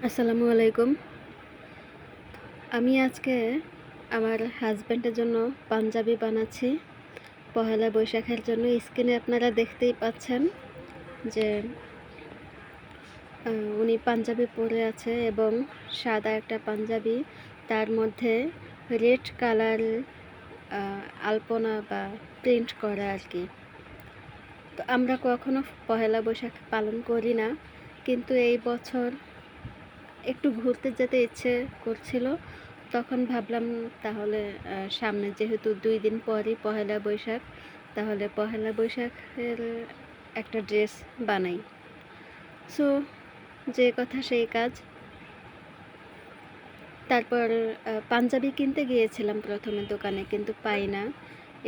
আসসালামু আলাইকুম। আমি আজকে আমার হাজব্যান্ডের জন্য পাঞ্জাবি বানাচ্ছি পহেলা বৈশাখের জন্য। স্ক্রিনে আপনারা দেখতেই পাচ্ছেন যে উনি পাঞ্জাবি পরে আছে এবং সাদা একটা পাঞ্জাবি, তার মধ্যে রেড কালার আলপনা বা প্রিন্ট করা আর কি। তো আমরা কখনো পহেলা বৈশাখ পালন করি না, কিন্তু এই বছর একটু ঘুরতে যেতে ইচ্ছে করছিল। তখন ভাবলাম তাহলে সামনে যেহেতু 2 দিন পরই পহেলা বৈশাখ, তাহলে পহেলা বৈশাখের একটা ড্রেস বানাই। সো যে কথা সেই কাজ। তারপর পাঞ্জাবি কিনতে গিয়েছিলাম প্রথমে দোকানে, কিন্তু পাই না,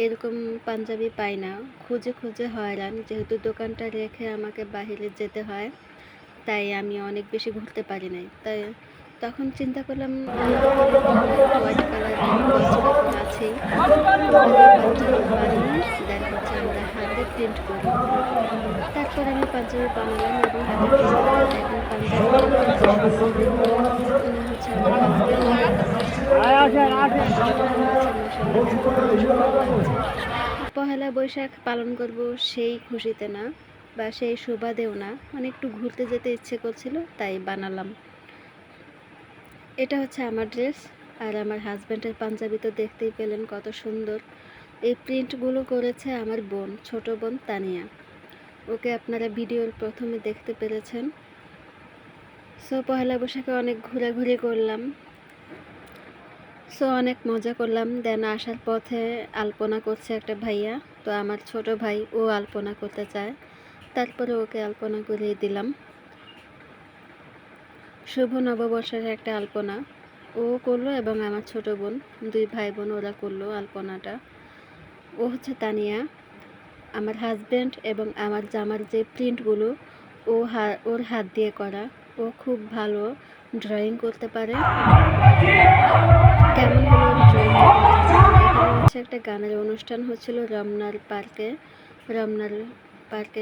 এরকম পাঞ্জাবি পাই না। খুঁজে খুঁজে হয়রান, যেহেতু দোকানটা রেখে আমাকে বাহিরে যেতে হয়, তাই আমি অনেক বেশি ঘুরতে পারি নাই। তাই তখন চিন্তা করলাম হোয়াইট কালার গজ কাপড় আছেই, পাঞ্জাবি বানিয়ে দেন হচ্ছে আমরা হাতে প্রিন্ট করি। তারপর আমি পাঞ্জাবি বানালাম এবং হাতে প্রিন্ট করলাম। এখন পাঞ্জাবি উনি হচ্ছে আমার হাজব্যান্ড। পহেলা বৈশাখ পালন করব সেই খুশিতে না বা সেই সুবাদেও না, মানে একটু ঘুরতে যেতে ইচ্ছে করছিল, তাই বানালাম। এটা হচ্ছে আমার ড্রেস, আর আমার হাজব্যান্ডের পাঞ্জাবি তো দেখতেই পেলেন কত সুন্দর। এই প্রিন্টগুলো করেছে আমার বোন, ছোট বোন তানিয়া। ওকে আপনারা ভিডিওর প্রথমে দেখতে পেরেছেন। সো পহেলা বৈশাখে অনেক ঘোরাঘুরি করলাম, সো অনেক মজা করলাম। দেন আসার পথে আলপনা করছে একটা ভাইয়া, তো আমার ছোট ভাই ও আলপনা করতে চায়, তারপরে ওকে আলপনা করিয়ে দিলাম। শুভ নববর্ষের একটা আলপনা ও করলো এবং আমার ছোট বোন, 2 ভাই বোন ওরা করলো আলপনাটা। ও হচ্ছে তানিয়া। আমার হাজব্যান্ড এবং আমার জামার যে প্রিন্টগুলো ওর হাত দিয়ে করা। ও খুব ভালো ড্রয়িং করতে পারে। কেমন হলো ড্রয়িংটা এখানে হচ্ছে একটা গানের অনুষ্ঠান হচ্ছিল রমনার পার্কে।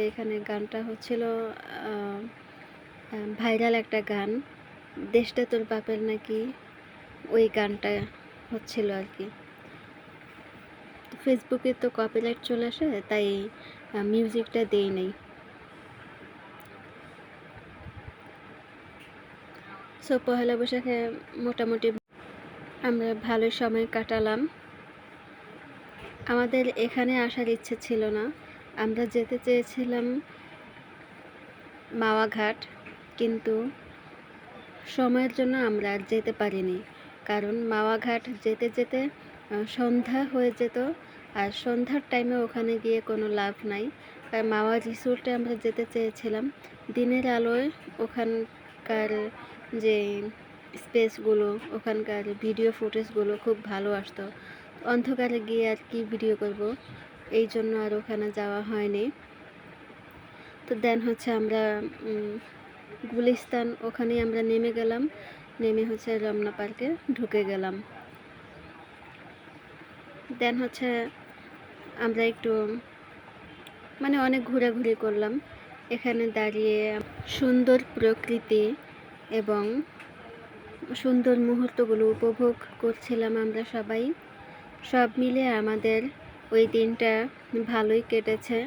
এখানে গানটা হচ্ছিল ভাইরাল একটা গান, দেশটা তোর বাপের নাকি, ওই গানটা হচ্ছিল আর কি। ফেসবুকে তো কপিরাইট চলে আসে, তাই মিউজিকটা দেই নাই। সো পহেলা বৈশাখে মোটামুটি আমরা ভালো সময় কাটালাম। আমাদের এখানে আসার ইচ্ছে ছিল না, আমরা যেতে চেয়েছিলাম মাওয়া ঘাট, কিন্তু সময়ের জন্য আমরা আর যেতে পারিনি, কারণ মাওয়া ঘাট যেতে যেতে সন্ধ্যা হয়ে যেত, আর সন্ধ্যার টাইমে ওখানে গিয়ে কোনো লাভ নাই। আর মাওয়া রিসোর্টে আমরা যেতে চেয়েছিলাম, দিনের আলোয় ওখানকার যে স্পেসগুলো, ওখানকার ভিডিও ফুটেজগুলো খুব ভালো আসতো। অন্ধকারে গিয়ে আর কি ভিডিও করব, এই জন্য আর ওখানে যাওয়া হয়নি। তো দেন হচ্ছে আমরা গুলিস্তান, ওখানেই আমরা নেমে গেলাম, নেমে হচ্ছে রমনা পার্কে ঢুকে গেলাম। দেন হচ্ছে আমরা একটু মানে অনেক ঘোরাঘুরি করলাম। এখানে দাঁড়িয়ে সুন্দর প্রকৃতি এবং সুন্দর মুহূর্তগুলো উপভোগ করছিলাম আমরা সবাই। সব মিলে আমাদের ওই দিনটা ভালোই কেটেছে।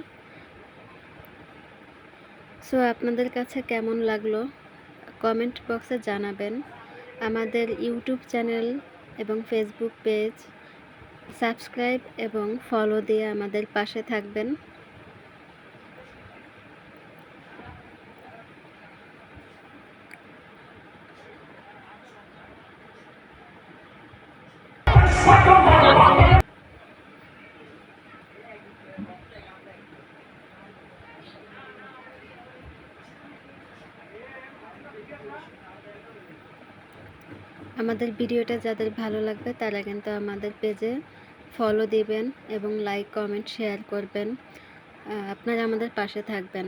সো আপনাদের কাছে কেমন লাগলো কমেন্ট বক্সে জানাবেন। আমাদের ইউটিউব চ্যানেল এবং ফেসবুক পেজ সাবস্ক্রাইব এবং ফলো দিয়ে আমাদের পাশে থাকবেন। আমাদের ভিডিওটা যাদের ভালো লাগবে তারা কিন্তু আমাদের পেজে ফলো দিবেন এবং লাইক কমেন্ট শেয়ার করবেন। আপনারা আমাদের পাশে থাকবেন।